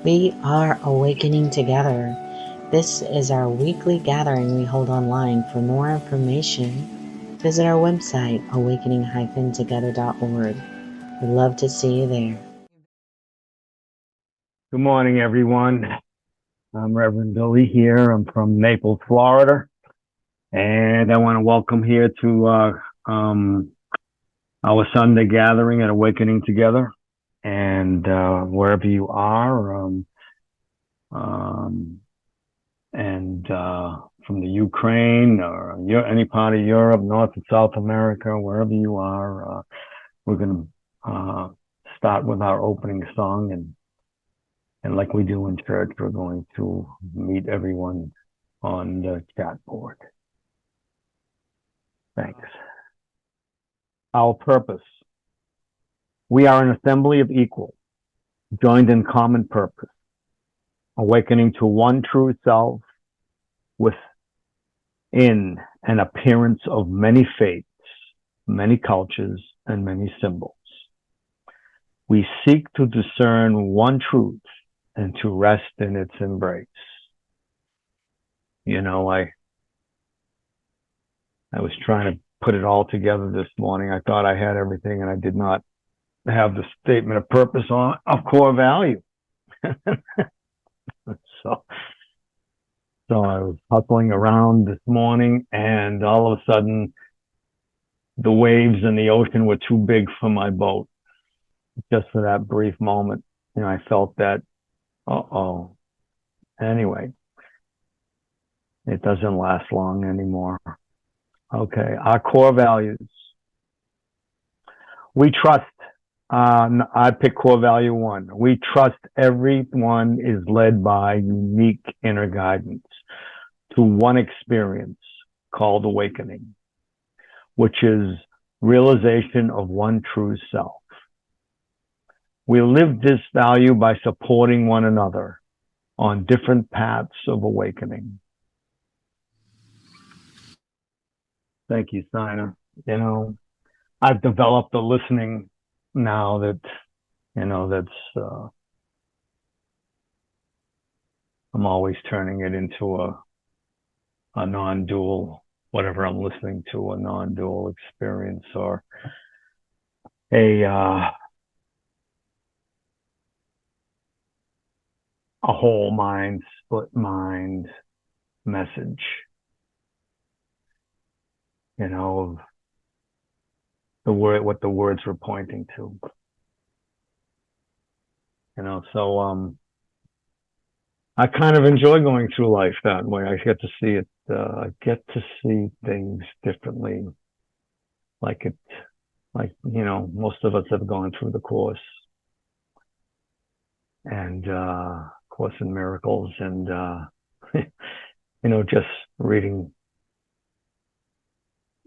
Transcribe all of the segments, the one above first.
We are awakening together. This is our weekly gathering we hold online. For more information, visit our website, awakening-together.org. We'd love to see you there. Good morning, everyone. I'm Reverend Billy here. I'm from Naples, Florida. And I want to welcome here to our Sunday gathering at Awakening Together. And wherever you are, and from the Ukraine or any part of Europe, North and South America, wherever you are, we're going to start with our opening song. And like we do in church, we're going to meet everyone on the chat board. Thanks. Our purpose. We are an assembly of equals, joined in common purpose, awakening to one true self within an appearance of many faiths, many cultures, and many symbols. We seek to discern one truth and to rest in its embrace. You know, I was trying to put it all together this morning. I thought I had everything, and I did not have the statement of purpose of core value. So I was hustling around this morning, and all of a sudden, the waves in the ocean were too big for my boat. Just for that brief moment, you know, I felt that, uh-oh. Anyway, it doesn't last long anymore. Okay, our core values. We trust. I pick core value 1. We trust everyone is led by unique inner guidance to one experience called awakening, which is realization of one true self. We live this value by supporting one another on different paths of awakening. Thank you, Sina. You know, I've developed a listening now that, you know, that's, I'm always turning it into a non-dual, whatever I'm listening to, a non-dual experience or a whole mind, split mind message, you know, of the word, what the words were pointing to. You know, so I kind of enjoy going through life that way. I get to see it. I get to see things differently. Like you know, most of us have gone through the course and Course in Miracles, and you know, just reading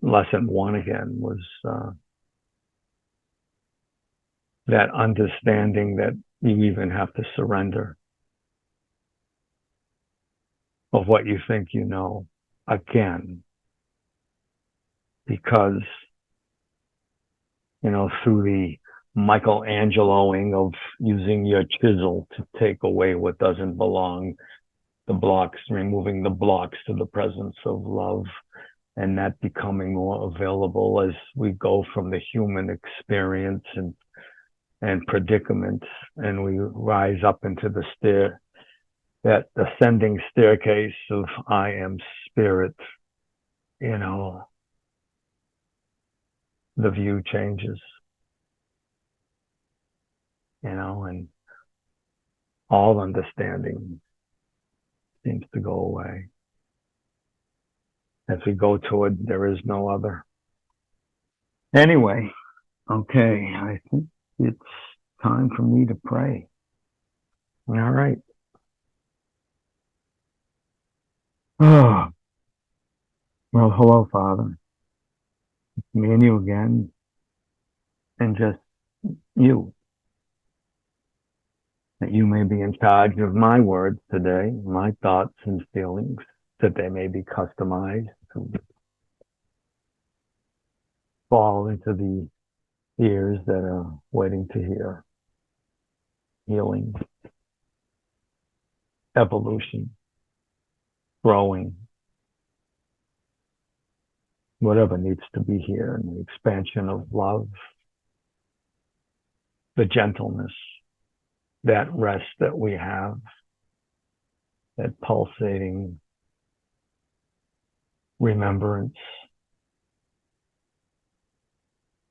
lesson 1 again was that understanding that you even have to surrender of what you think you know again, because, you know, through the Michelangeloing of using your chisel to take away what doesn't belong, the blocks, removing the blocks to the presence of love, and that becoming more available as we go from the human experience and predicaments, and we rise up into that ascending staircase of I am spirit, you know, the view changes, you know, and all understanding seems to go away. As we go toward there is no other. Anyway, okay, I think it's time for me to pray. All right. Oh, well, hello, Father. It's me and you again, and just you. That you may be in charge of my words today, my thoughts and feelings, that they may be customized to fall into the ears that are waiting to hear healing, evolution, growing, whatever needs to be here, and the expansion of love, the gentleness, that rest that we have, that pulsating remembrance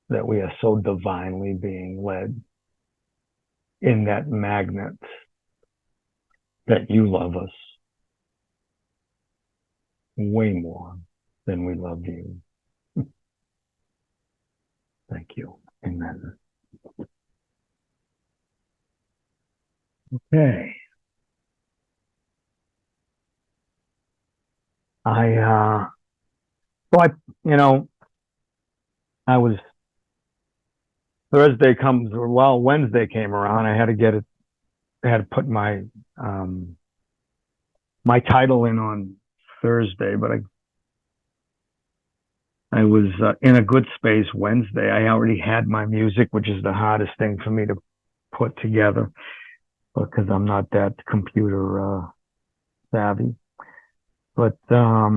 that we are so divinely being led in that magnet, that you love us way more than we love you. Thank you. Amen. Okay. I was, Wednesday came around. I had to put my, my title in on Thursday, but I was in a good space Wednesday. I already had my music, which is the hardest thing for me to put together because I'm not that computer savvy. But I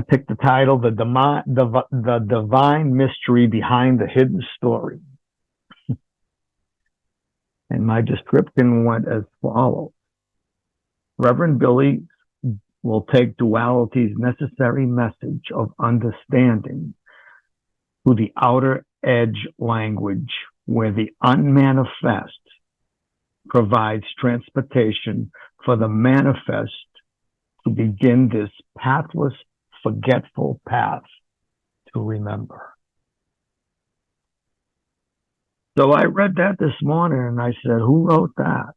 picked the title, the Divine Mystery Behind the Hidden Story. And my description went as follows. Reverend Billy will take duality's necessary message of understanding to the outer edge language where the unmanifest provides transportation for the manifest to begin this pathless, forgetful path to remember. So I read that this morning and I said, who wrote that?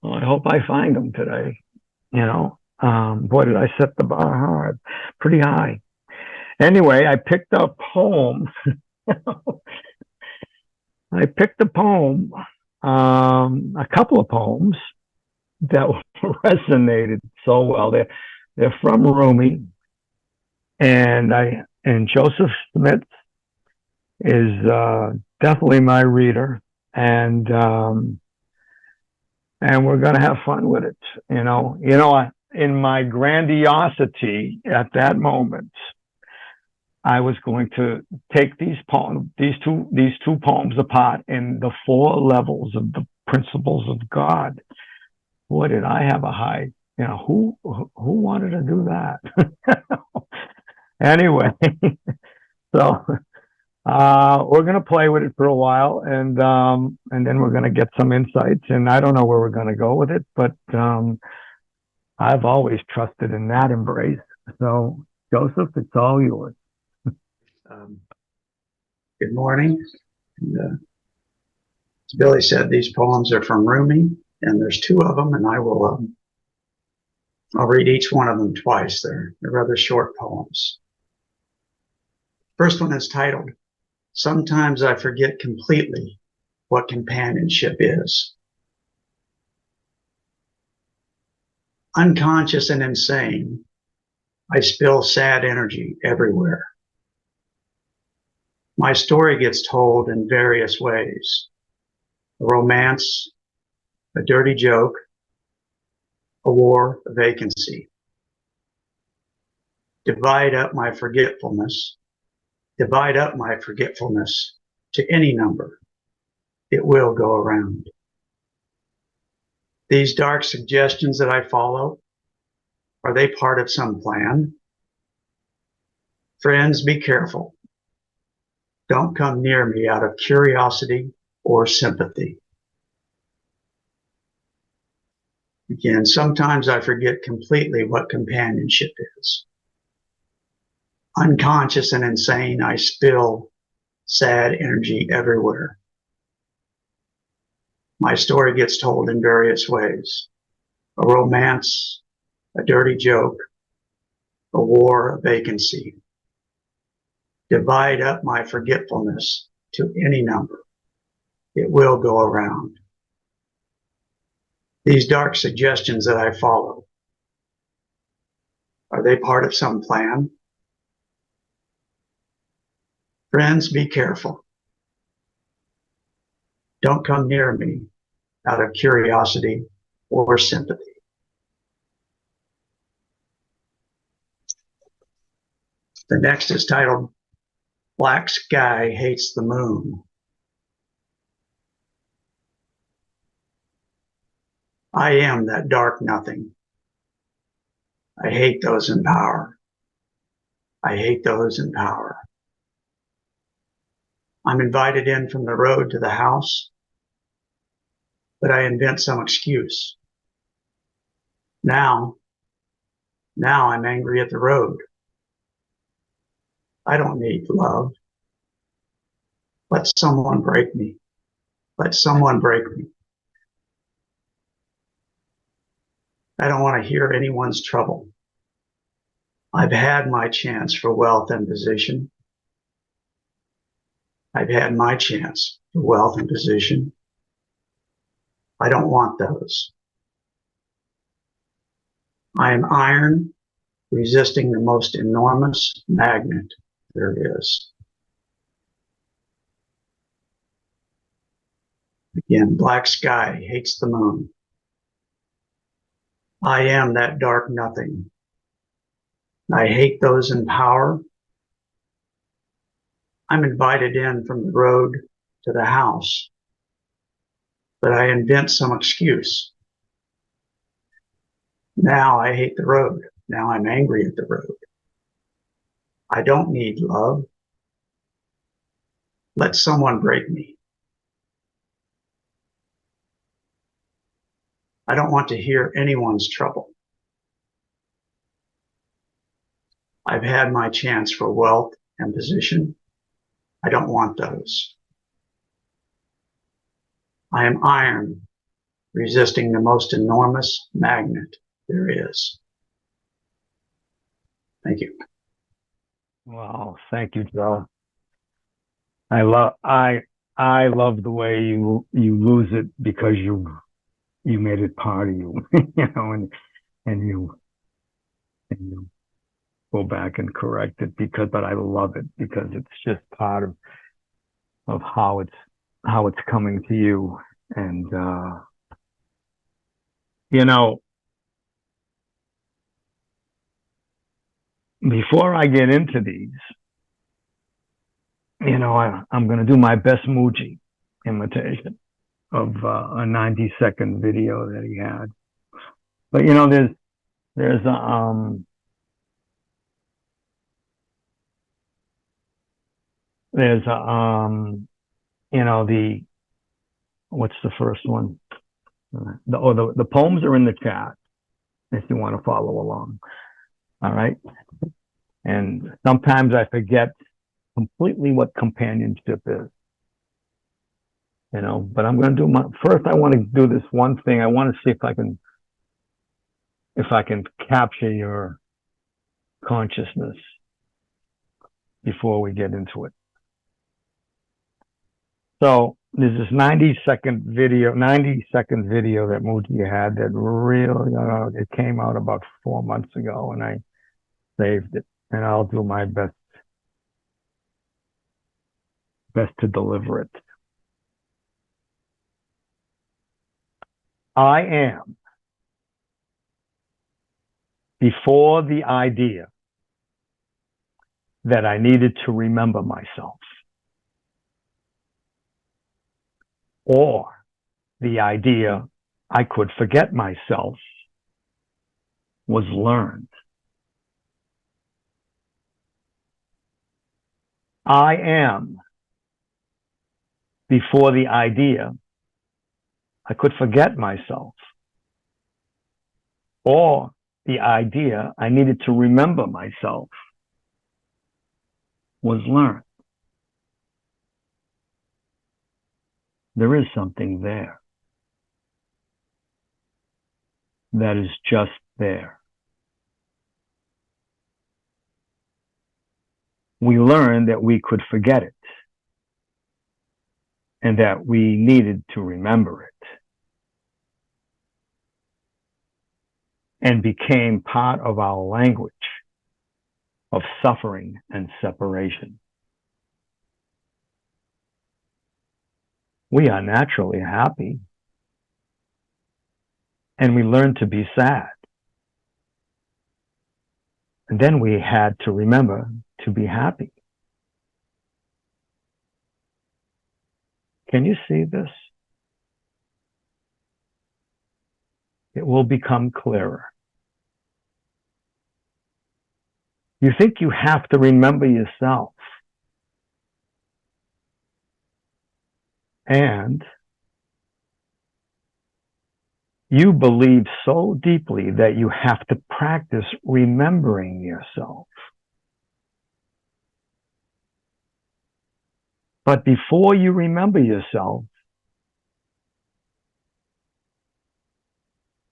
Well, I hope I find them today. Boy, did I set the bar hard, pretty high. Anyway, I picked a poem. I picked a poem, a couple of poems that resonated so well. They're from Rumi, and Joseph Schmitz is definitely my reader, and we're going to have fun with it. In my grandiosity at that moment, I was going to take these two poems apart in the 4 levels of the principles of God. Boy, did I have a high, who wanted to do that? Anyway, so we're going to play with it for a while, and then we're going to get some insights, and I don't know where we're going to go with it, but I've always trusted in that embrace. So, Joseph, it's all yours. Good morning. And, as Billy said, these poems are from Rumi, and there's 2 of them, and I'll read each one of them twice. They're rather short poems. First one is titled, Sometimes I Forget Completely What Companionship Is. Unconscious and insane, I spill sad energy everywhere. My story gets told in various ways. A romance, a dirty joke, a war, a vacancy. Divide up my forgetfulness to any number. It will go around. These dark suggestions that I follow, are they part of some plan? Friends, be careful. Don't come near me out of curiosity or sympathy. Again, sometimes I forget completely what companionship is. Unconscious and insane, I spill sad energy everywhere. My story gets told in various ways. A romance, a dirty joke, a war, a vacancy. Divide up my forgetfulness to any number. It will go around. These dark suggestions that I follow, are they part of some plan? Friends, be careful. Don't come near me out of curiosity or sympathy. The next is titled, Black Sky Hates the Moon. I am that dark nothing. I hate those in power. I hate those in power. I'm invited in from the road to the house, but I invent some excuse. Now I'm angry at the road. I don't need love. Let someone break me. Let someone break me. I don't want to hear anyone's trouble. I've had my chance for wealth and position. I've had my chance for wealth and position. I don't want those. I am iron resisting the most enormous magnet there is. Again, black sky hates the moon. I am that dark nothing. I hate those in power. I'm invited in from the road to the house, but I invent some excuse. Now I hate the road. Now I'm angry at the road. I don't need love. Let someone break me. I don't want to hear anyone's trouble. I've had my chance for wealth and position. I don't want those. I am iron resisting the most enormous magnet there is. Thank you. Wow, thank you, Joe. I love the way you lose it because you made it part of you, and you go back and correct it but I love it because it's just part of how it's coming to you. And before I get into these, I'm going to do my best Mooji imitation of a 90-second video that he had. But there's what's the first one? The poems are in the chat if you want to follow along. All right. And sometimes I forget completely what companionship is, but I'm going to do first. I want to do this one thing. I want to see if I can capture your consciousness before we get into it. So there's this 90-second video that Mooji had that really, it came out about 4 months ago, and I saved it, and I'll do my best to deliver it. I am before the idea that I needed to remember myself, or the idea I could forget myself, was learned. I am before the idea I could forget myself, or the idea I needed to remember myself, was learned. There is something there that is just there. We learned that we could forget it and that we needed to remember it, and became part of our language of suffering and separation. we are naturally happy. And we learn to be sad. And then we had to remember to be happy. Can you see this? It will become clearer. You think you have to remember yourself. And you believe so deeply that you have to practice remembering yourself. But before you remember yourself,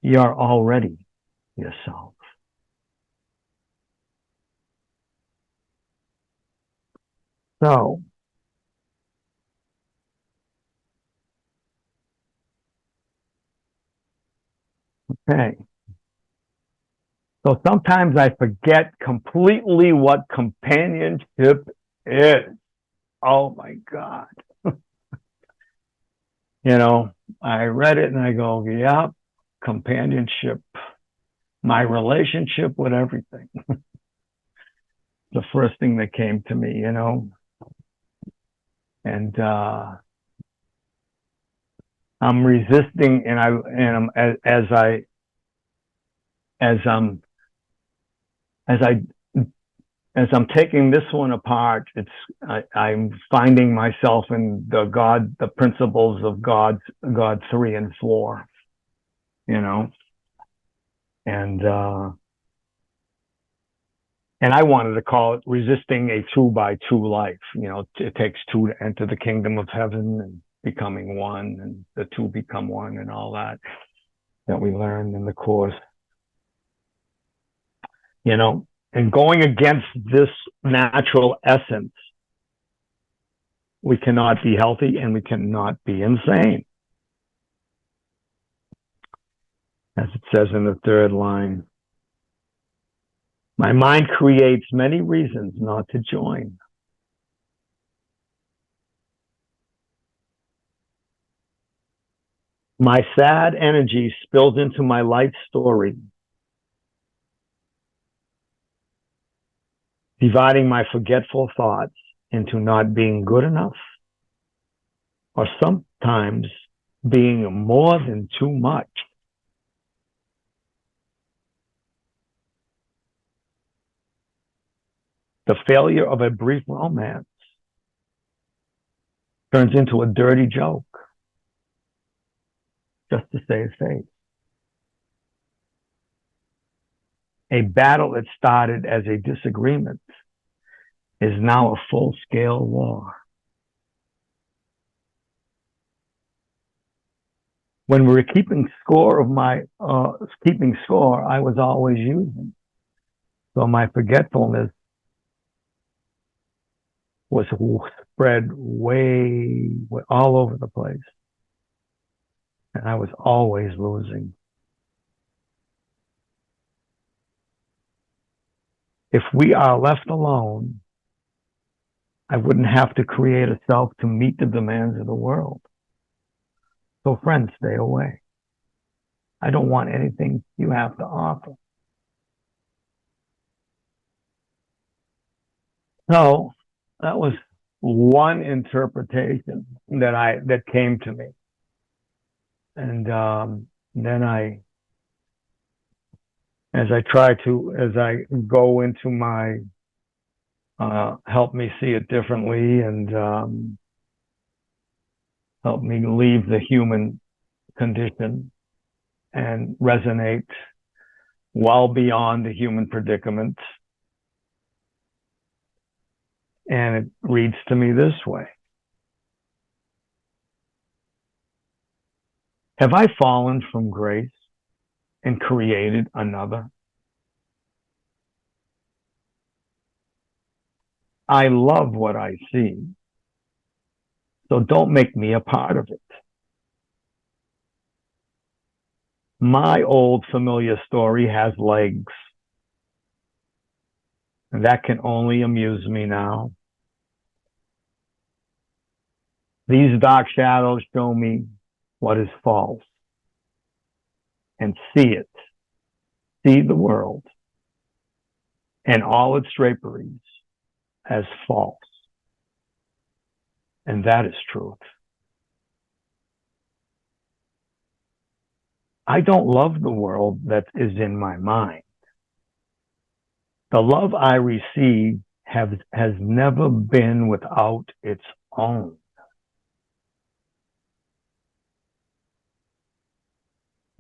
you're already yourself. So, okay. So sometimes I forget completely what companionship is. Oh my God. You know, I read it and I go, yeah, companionship, my relationship with everything. The first thing that came to me, you know, and I'm resisting, and I'm as I'm taking this one apart, I'm finding myself in the principles of God 3 and 4, you know, and I wanted to call it resisting a 2x2 life. You know, it takes 2 to enter the kingdom of heaven, and becoming one, and the 2 become 1, and all that we learned in the course. You know, and going against this natural essence, we cannot be healthy and we cannot be insane. As it says in the 3rd line, my mind creates many reasons not to join. My sad energy spills into my light story, dividing my forgetful thoughts into not being good enough, or sometimes being more than too much. The failure of a brief romance turns into a dirty joke, just to save face. A battle that started as a disagreement is now a full-scale war. When we were keeping score, I was always using. So my forgetfulness was spread way all over the place. And I was always losing. If we are left alone, I wouldn't have to create a self to meet the demands of the world. So friends, stay away. I don't want anything you have to offer. So that was one interpretation that came to me. And then as I go into my help me see it differently, and help me leave the human condition and resonate well beyond the human predicament. And it reads to me this way. Have I fallen from grace and created another? I love what I see, so don't make me a part of it. My old familiar story has legs, and that can only amuse me now. These dark shadows show me what is false, and see the world and all its draperies as false. And that is truth. I don't love the world that is in my mind. The love I receive has never been without its own.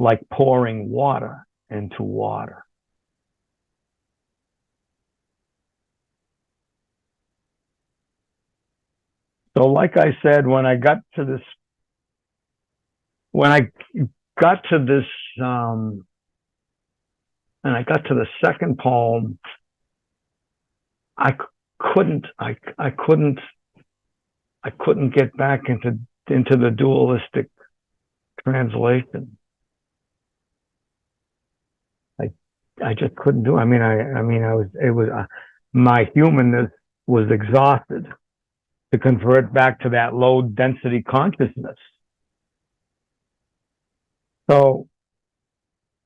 Like pouring water into water. So like I said, when I got to this, and I got to the second poem, I couldn't get back into the dualistic translation. I just couldn't do it. My humanness was exhausted to convert back to that low density consciousness. So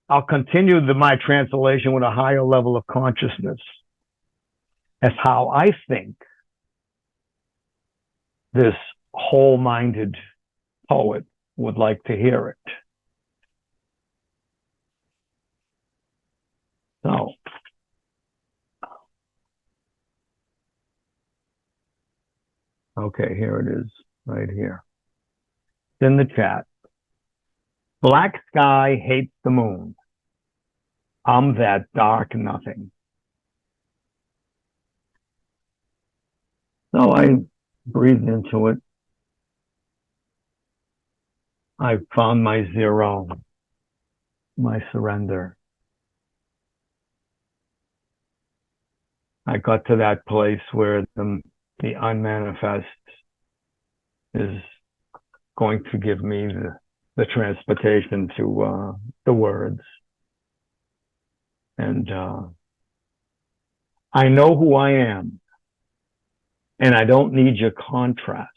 I'll continue my translation with a higher level of consciousness as how I think this whole-minded poet would like to hear it. So, okay, here it is, right here. It's in the chat. Black sky hates the moon. I'm that dark nothing. So I breathed into it. I found my zero, my surrender. I got to that place where the unmanifest is going to give me the transportation to the words. And I know who I am, and I don't need your contrast.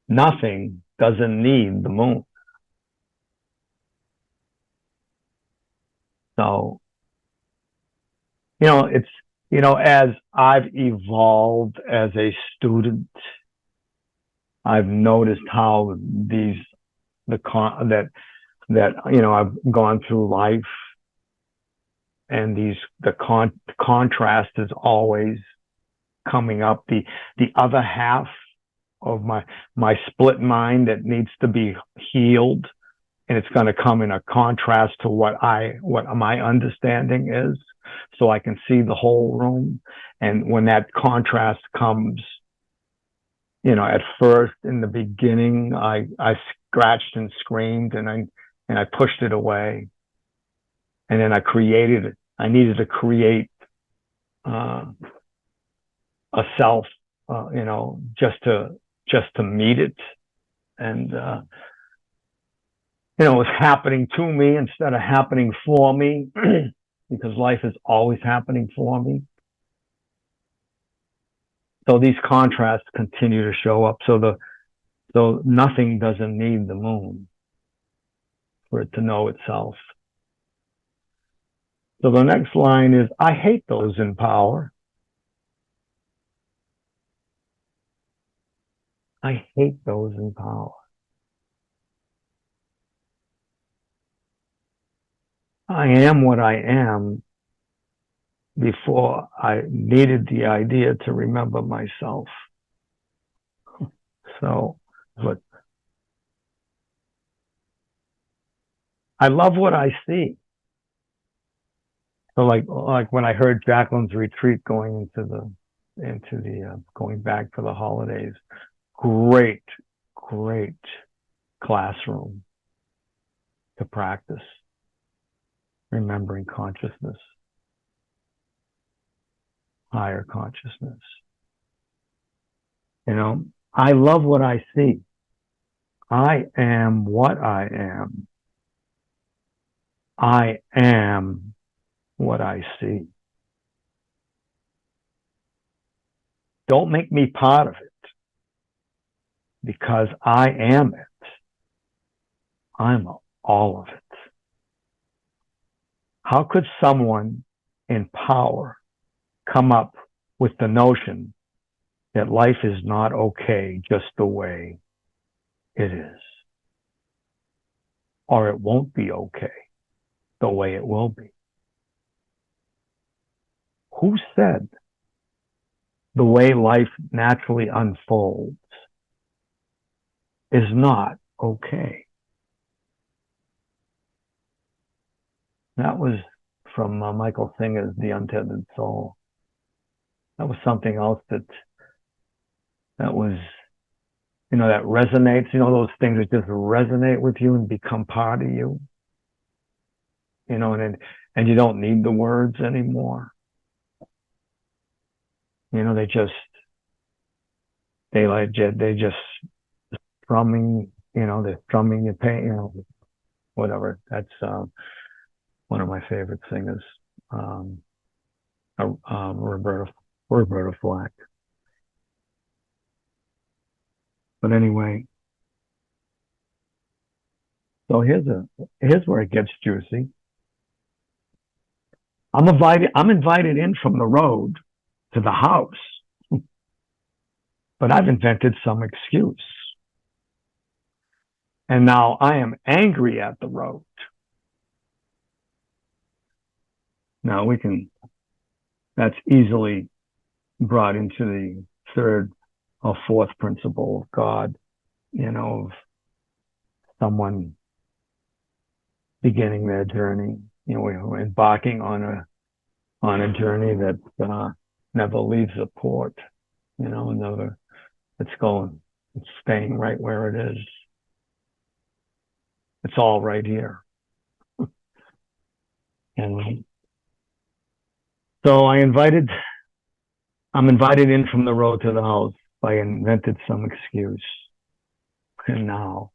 Nothing doesn't need the moon. So, as I've evolved as a student, I've noticed how I've gone through life, and the contrast is always coming up. The other half of my split mind that needs to be healed, and it's going to come in a contrast to what my understanding is, so I can see the whole room. And when that contrast comes, at first in the beginning, I scratched and screamed, and I pushed it away, and then I needed to create a self, just to meet it. And it was happening to me instead of happening for me, because life is always happening for me. So these contrasts continue to show up. So nothing doesn't need the moon for it to know itself. So the next line is, I hate those in power. I hate those in power. I am what I am before I needed the idea to remember myself. So, but I love what I see. So like when I heard Jacqueline's retreat going going back for the holidays, great classroom to practice remembering consciousness, higher consciousness. I love what I see. I am what I am. I am what I see. Don't make me part of it, because I am it. I'm all of it. How could someone in power come up with the notion that life is not okay just the way it is? Or it won't be okay the way it will be? Who said the way life naturally unfolds is not okay? That was from Michael Singer's The Untethered Soul. That was something else that was, that resonates, those things that just resonate with you and become part of you, and you don't need the words anymore. They just strumming, they're strumming your pain, whatever. That's one of my favorite singers, Roberta Flack. But anyway, so here's where it gets juicy. I'm invited in from the road to the house, but I've invented some excuse. And now I am angry at the road. Now that's easily brought into the third or fourth principle of God, of someone beginning their journey, we're embarking on a journey that never leaves a port, it's staying right where it is. It's all right here. And so I'm invited in from the road to the house. I invented some excuse. And now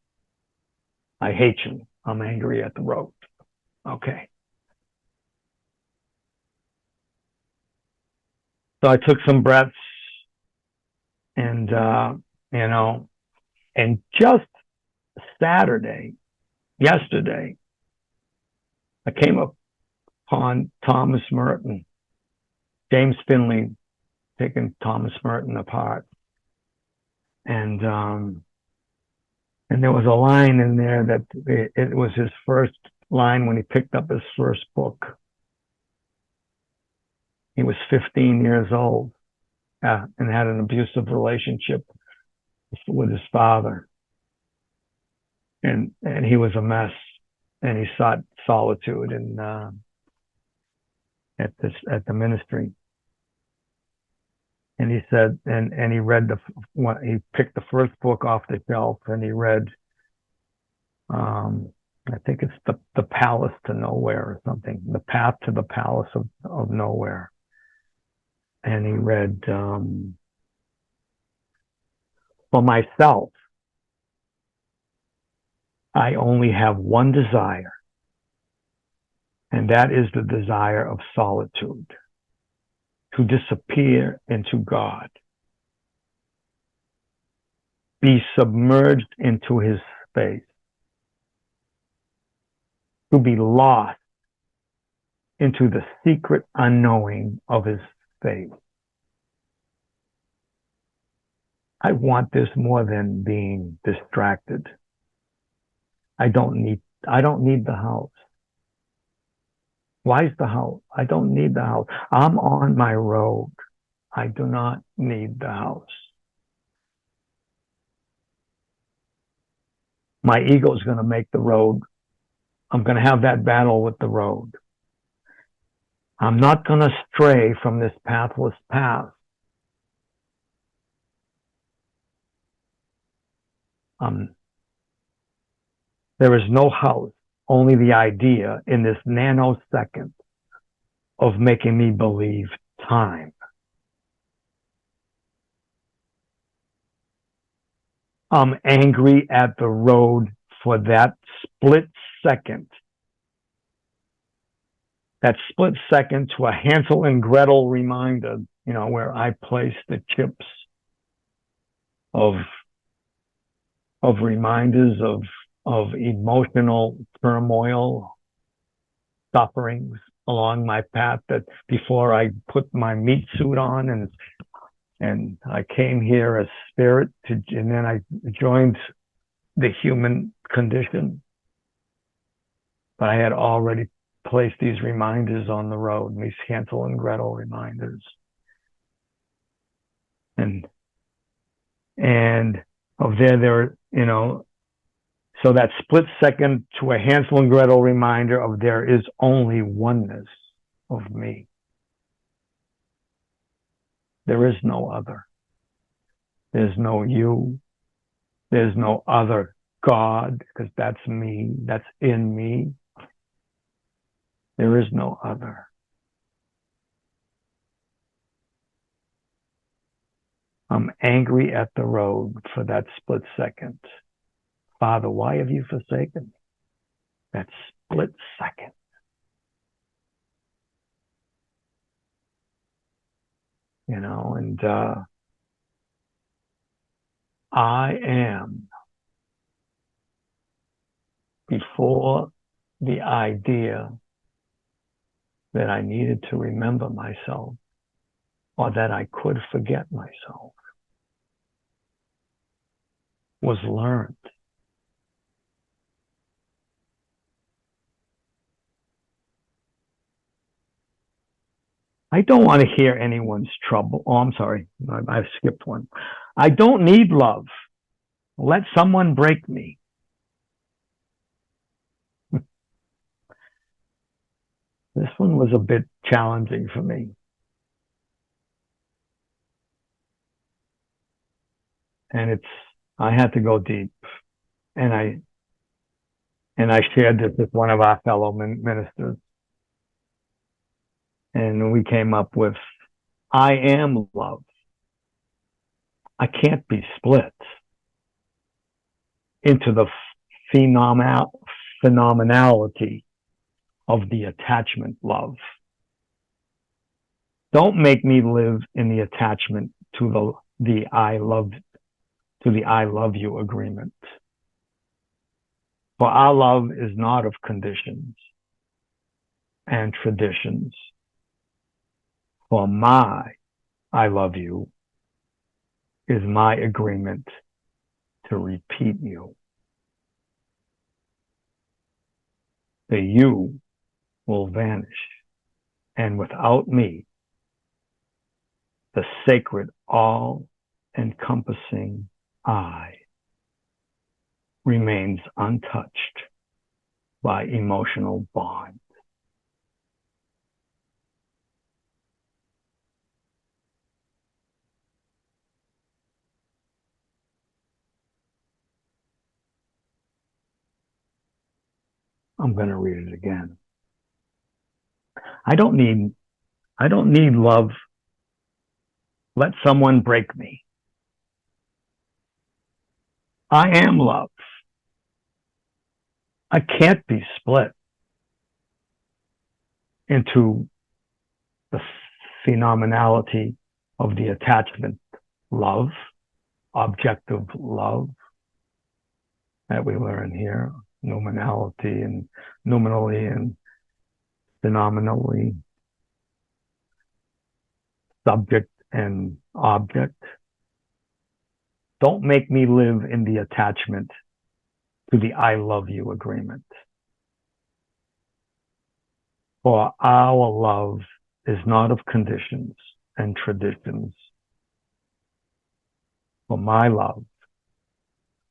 I hate you. I'm angry at the road. Okay. So I took some breaths and, and just yesterday, I came upon Thomas Merton, James Finley taking Thomas Merton apart. And there was a line in there that it was his first line when he picked up his first book. He was 15 years old and had an abusive relationship with his father. And he was a mess, and he sought solitude at the ministry. And he said, and he read he picked the first book off the shelf, and he read, I think it's the Palace to Nowhere or something, The Path to the Palace of Nowhere. And he read, for myself, I only have one desire, and that is the desire of solitude, to disappear into God, be submerged into his space, to be lost into the secret unknowing of his face. I want this more than being distracted. I don't need the house. Why is the house? I don't need the house. I'm on my road. I do not need the house. My ego is going to make the road. I'm going to have that battle with the road. I'm not going to stray from this pathless path. There is no house, only the idea in this nanosecond of making me believe time. I'm angry at the road for that split second. That split second to a Hansel and Gretel reminder where I place the chips of reminders of emotional turmoil, sufferings along my path, that before I put my meat suit on and I came here as spirit and then I joined the human condition. But I had already placed these reminders on the road, these Hansel and Gretel reminders. And of there, so that split second to a Hansel and Gretel reminder of there is only oneness of me. There is no other. There's no you. There's no other God, because that's me. That's in me. There is no other. I'm angry at the road for that split second. Father, why have you forsaken me? That split second. And I am before the idea that I needed to remember myself or that I could forget myself was learned. I don't want to hear anyone's trouble. Oh, I'm sorry. I've skipped one. I don't need love. Let someone break me. This one was a bit challenging for me. And I had to go deep. And I shared this with one of our fellow ministers. And we came up with, I am love. I can't be split into the phenomenality of the attachment love. Don't make me live in the attachment to the I love you agreement. For our love is not of conditions and traditions. For my I love you is my agreement to repeat you. The you will vanish, and without me, the sacred all-encompassing I remains untouched by emotional bond. I'm going to read it again. I don't need love. Let someone break me. I am love. I can't be split into the phenomenality of the attachment love, objective love that we learn here, nominally and phenomenally, subject and object. Don't make me live in the attachment to the I love you agreement. For our love is not of conditions and traditions. For my love,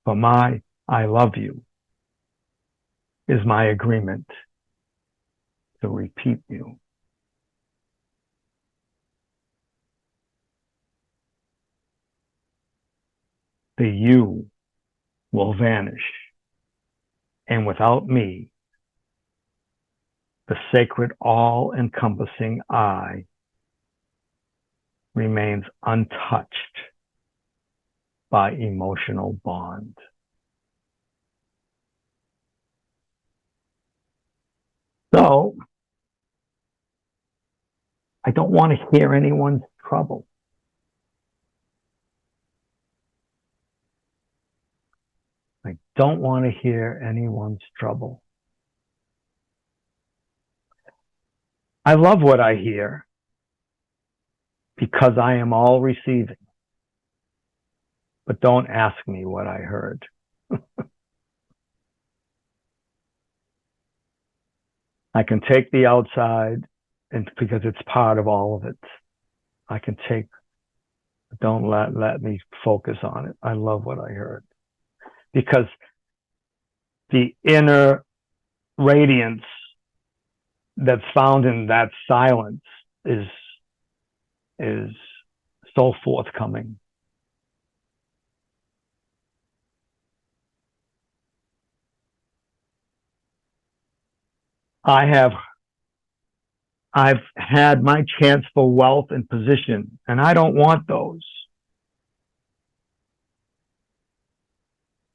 for my I love you is my agreement to repeat you. The you will vanish, and without me, the sacred all-encompassing I remains untouched by emotional bond. So, I don't want to hear anyone's trouble. I don't want to hear anyone's trouble. I love what I hear because I am all receiving. But don't ask me what I heard. I can take the outside, and because it's part of all of it. I can take, don't let me focus on it. I love what I heard. Because the inner radiance that's found in that silence is so forthcoming. I've had my chance for wealth and position, and I don't want those.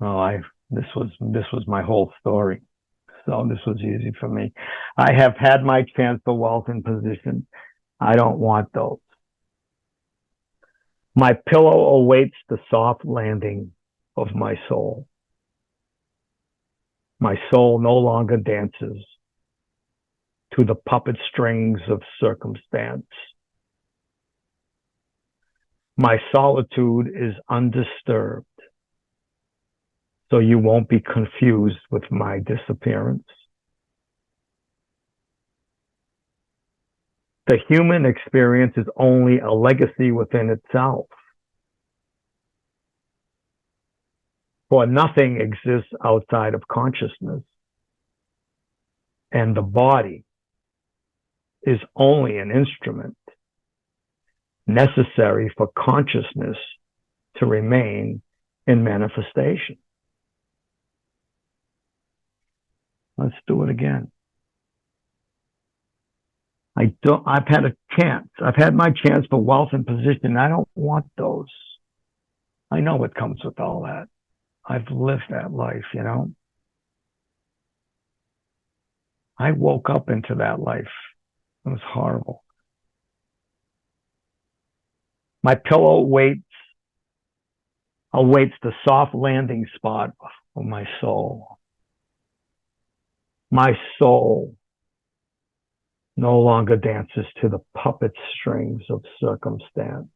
Oh, this was my whole story. So this was easy for me. I have had my chance for wealth and position. I don't want those. My pillow awaits the soft landing of my soul. My soul no longer dances to the puppet strings of circumstance. My solitude is undisturbed, so you won't be confused with my disappearance. The human experience is only a legacy within itself. For nothing exists outside of consciousness, and the body is only an instrument necessary for consciousness to remain in manifestation. Let's do it again. I've had a chance. I've had my chance for wealth and position. I don't want those. I know what comes with all that. I've lived that life, you know. I woke up into that life. It was horrible. My pillow awaits the soft landing spot of my soul. My soul no longer dances to the puppet strings of circumstance.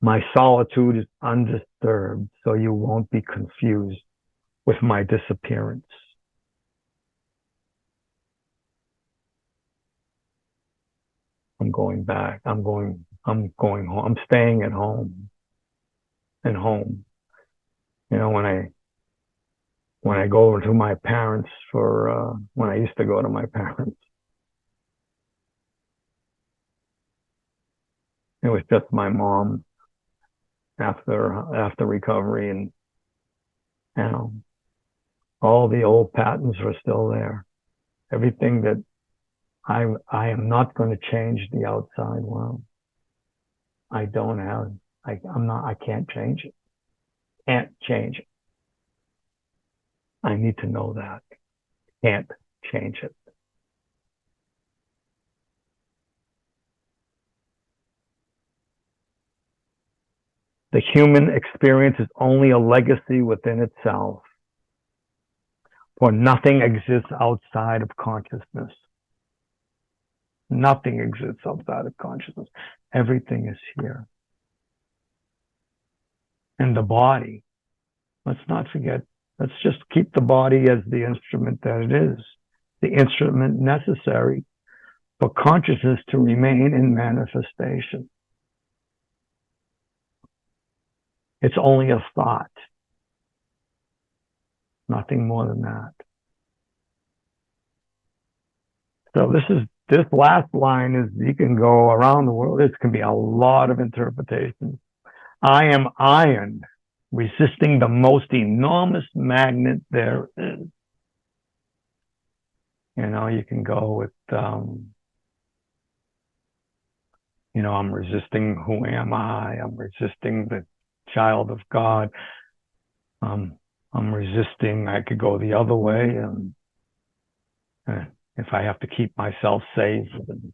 My solitude is undisturbed, so you won't be confused with my disappearance. I'm going back. I'm going home. I'm staying at home. And home. You know, when I go over to my parents when I used to go to my parents, it was just my mom after recovery, and you know, all the old patterns were still there. Everything that I am not going to change the outside world. I can't change it. Can't change it. I need to know that. Can't change it. The human experience is only a legacy within itself, for nothing exists outside of consciousness. Nothing exists outside of consciousness. Everything is here. And the body, let's not forget, let's just keep the body as the instrument that it is, the instrument necessary for consciousness to remain in manifestation. It's only a thought, nothing more than that. So this last line is, you can go around the world. This can be a lot of interpretations. I am iron, resisting the most enormous magnet there is. You know, you can go with, you know, I'm resisting who am I? I'm resisting the child of God. I'm resisting, I could go the other way. if I have to keep myself safe, and,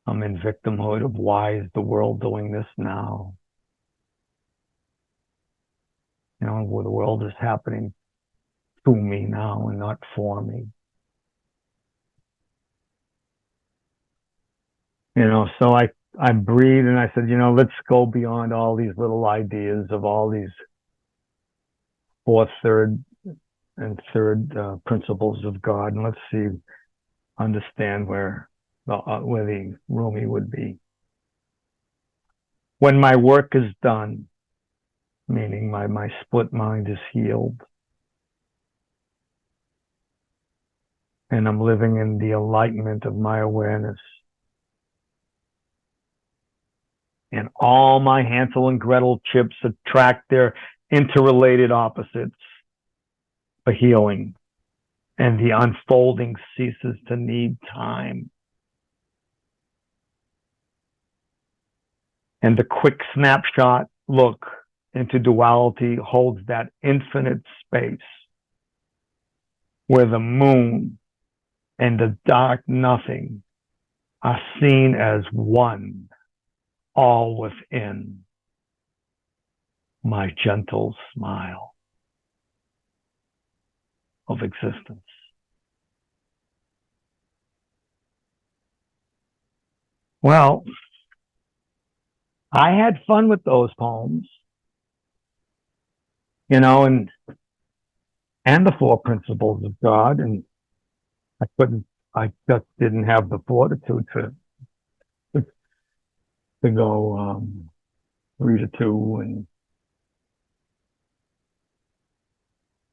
I'm in victimhood of why is the world doing this now? You know, where the world is happening to me now and not for me. You know, so I breathed and I said, you know, let's go beyond all these little ideas of all these fourth, third, and third principles of God, and let's see, understand where the Rumi would be. When my work is done, meaning my split mind is healed, and I'm living in the enlightenment of my awareness, and all my Hansel and Gretel chips attract their interrelated opposites for healing, and the unfolding ceases to need time. And the quick snapshot look into duality holds that infinite space where the moon and the dark nothing are seen as one, all within my gentle smile of existence. Well, I had fun with those poems, you know, and the four principles of God, and I just didn't have the fortitude to go 3 to 2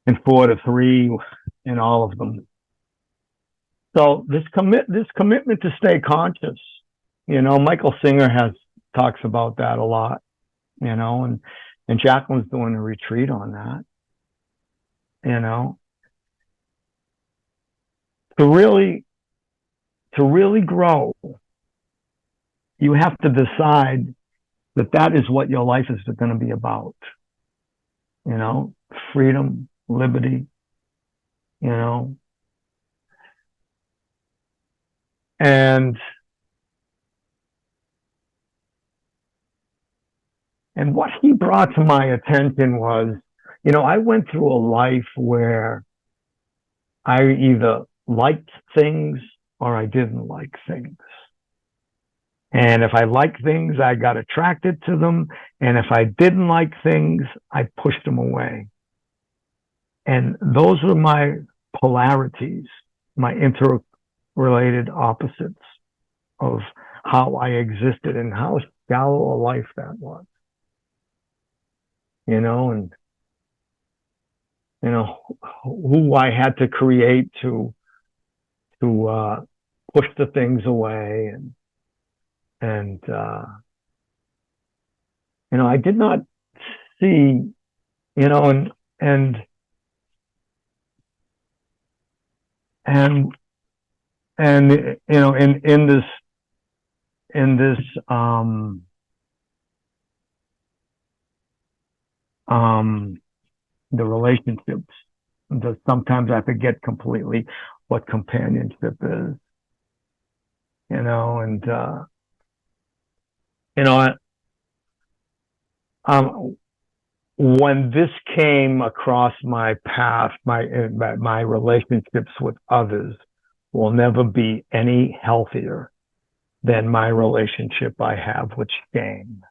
and 4 to 3 in all of them. So this commitment to stay conscious, you know, Michael Singer talks about that a lot, you know, and Jacqueline's doing a retreat on that, you know. To really grow, you have to decide that is what your life is going to be about, you know, freedom, liberty, you know, and what he brought to my attention was, you know, I went through a life where I either liked things or I didn't like things. And if I liked things, I got attracted to them. And if I didn't like things, I pushed them away. And those were my polarities, my interrelated opposites of how I existed and how shallow a life that was. You know, and, you know, who I had to create to push the things away, and you know, I did not see, you know, and you know, in this the relationships, that sometimes I forget completely what companionship is, you know, and you know, when this came across my path, my relationships with others will never be any healthier than my relationship I have with shame.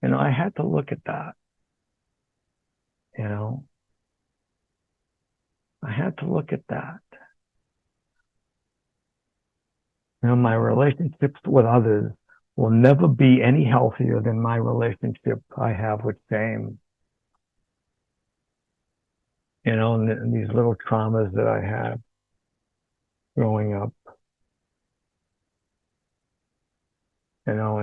You know, I had to look at that. You know, I had to look at that. You know, my relationships with others will never be any healthier than my relationship I have with shame. You know, and these little traumas that I had growing up. You know,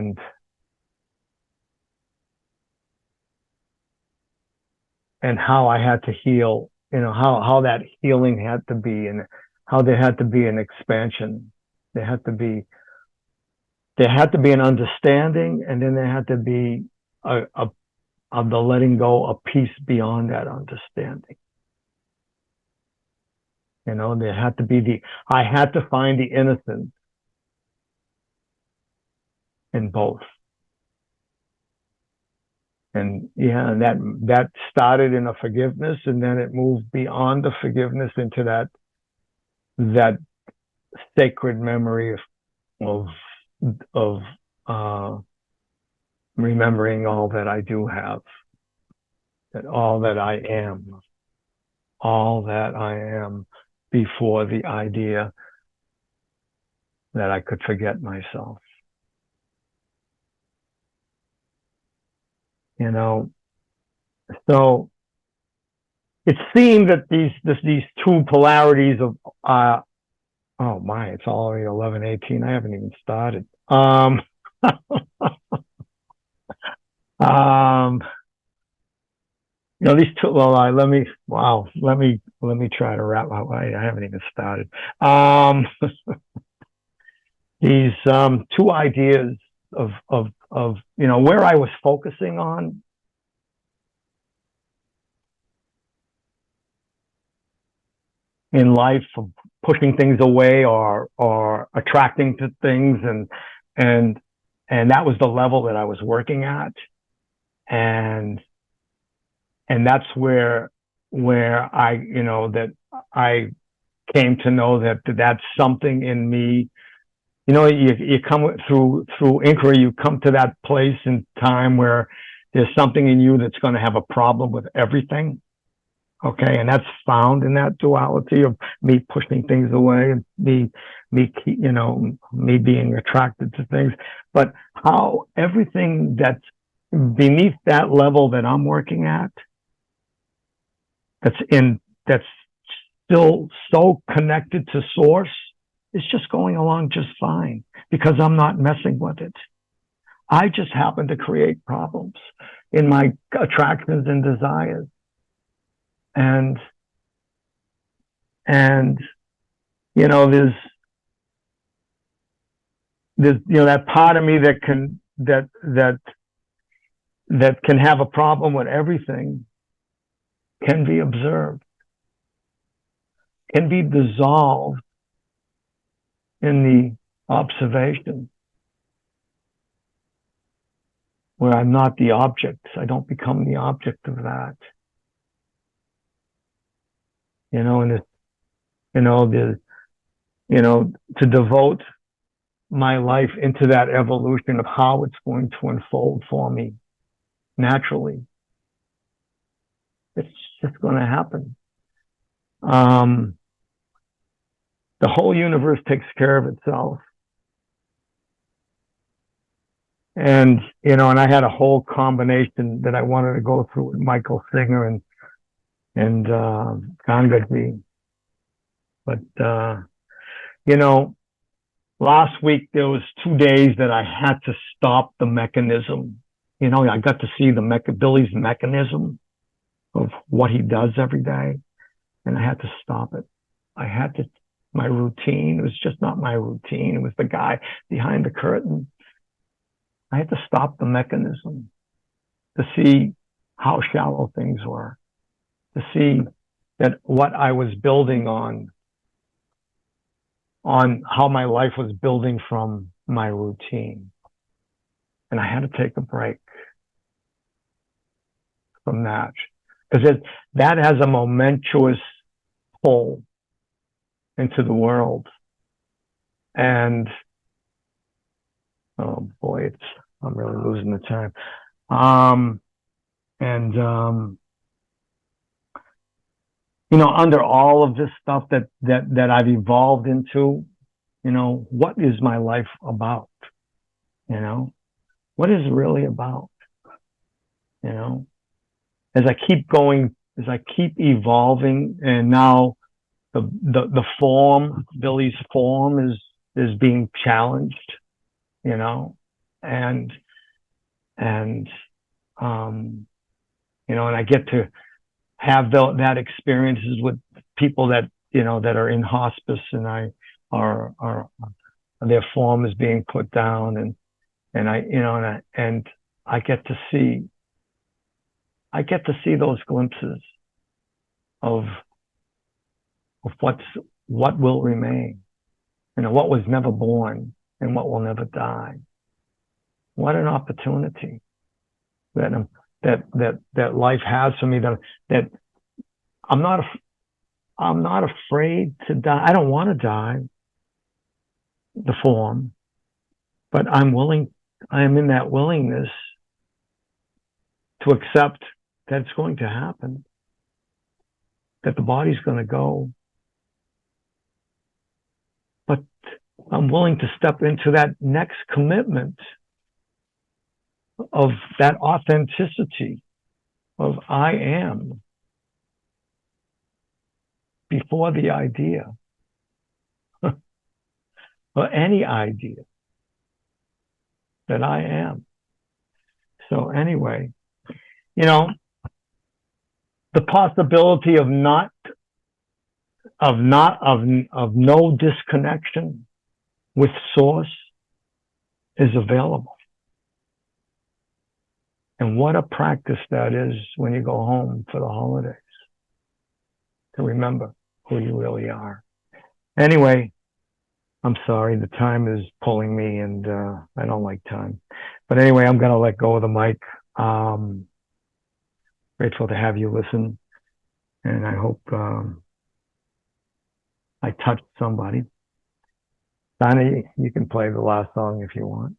and how I had to heal, you know, how that healing had to be, and how there had to be an expansion. There had to be an understanding, and then there had to be the letting go, a peace beyond that understanding. You know, there had to be I had to find the innocence in both. And yeah, that started in a forgiveness, and then it moved beyond the forgiveness into that sacred memory of remembering all that I do have, that all that I am before the idea that I could forget myself. You know, so it seemed that these two polarities of oh my, it's already 11:18. I haven't even started. You know, these two. Well, let me try to wrap up. I haven't even started. These two ideas of you know, where I was focusing on in life, of pushing things away or attracting to things, and that was the level that I was working at, and that's where I, you know, that I came to know that that's something in me. You know, you come through inquiry, you come to that place in time where there's something in you that's going to have a problem with everything. Okay, and that's found in that duality of me pushing things away and me you know, me being attracted to things, but how everything that's beneath that level that I'm working at, that's still so connected to source, it's just going along just fine because I'm not messing with it. I just happen to create problems in my attractions and desires. And you know, there's you know, that part of me that can have a problem with everything can be observed, can be dissolved in the observation, where I'm not the object. I don't become the object of that. You know, and to devote my life into that evolution of how it's going to unfold for me naturally. It's just going to happen. The whole universe takes care of itself. And, you know, and I had a whole combination that I wanted to go through with Michael Singer and Gangaji. But, you know, last week there was 2 days that I had to stop the mechanism. You know, I got to see Billy's mechanism of what he does every day, and I had to stop it. My routine, it was just not my routine. It was the guy behind the curtain. I had to stop the mechanism to see how shallow things were, to see that what I was building on how my life was building from my routine. And I had to take a break from that, because that has a momentous pull into the world. And oh boy, I'm really losing the time. You know, under all of this stuff that I've evolved into, you know, what is my life about? You know, what is it really about? You know, as I keep evolving, and now the form, Billy's form is being challenged, you know, and you know, and I get to have that experiences with people that, you know, that are in hospice, and their form is being put down, and I, you know, and I get to see those glimpses of of what will remain, what was never born and what will never die. What an opportunity that life has for me, that I'm not afraid to die. I don't want to die, the form, but I am in that willingness to accept that it's going to happen, that the body's going to go. But I'm willing to step into that next commitment of that authenticity of I am before the idea or any idea that I am. So anyway, the possibility of no disconnection with source is available. And what a practice that is when you go home for the holidays, to remember who you really are. Anyway, I'm sorry, the time is pulling me, and I don't like time. But anyway, I'm going to let go of the mic. Grateful to have you listen, and I hope I touched somebody. Donnie, you can play the last song if you want.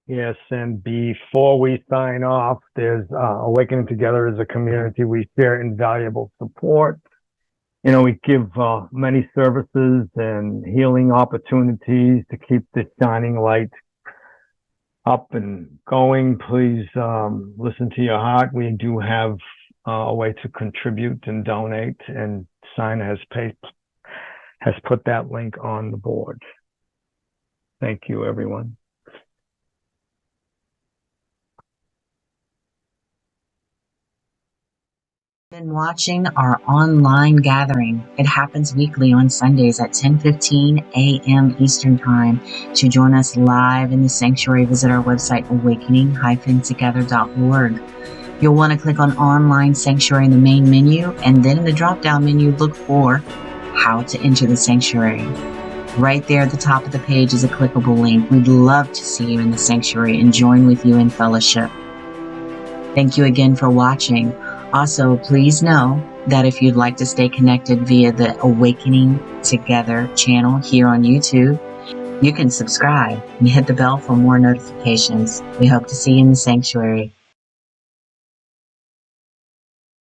Yes, and before we sign off, there's Awakening Together as a community. We share invaluable support. We give many services and healing opportunities to keep this shining light up and going. Please listen to your heart. We do have a way to contribute and donate, and Sina has put that link on the board. Thank you, everyone. Been watching our online gathering. It happens weekly on Sundays at 10:15 a.m. Eastern Time. To join us live in the sanctuary, visit our website, awakening-together.org. You'll want to click on Online Sanctuary in the main menu, and then in the drop-down menu, look for How to Enter the Sanctuary. Right there at the top of the page is a clickable link. We'd love to see you in the sanctuary and join with you in fellowship. Thank you again for watching. Also, please know that if you'd like to stay connected via the Awakening Together channel here on YouTube, you can subscribe and hit the bell for more notifications. We hope to see you in the sanctuary.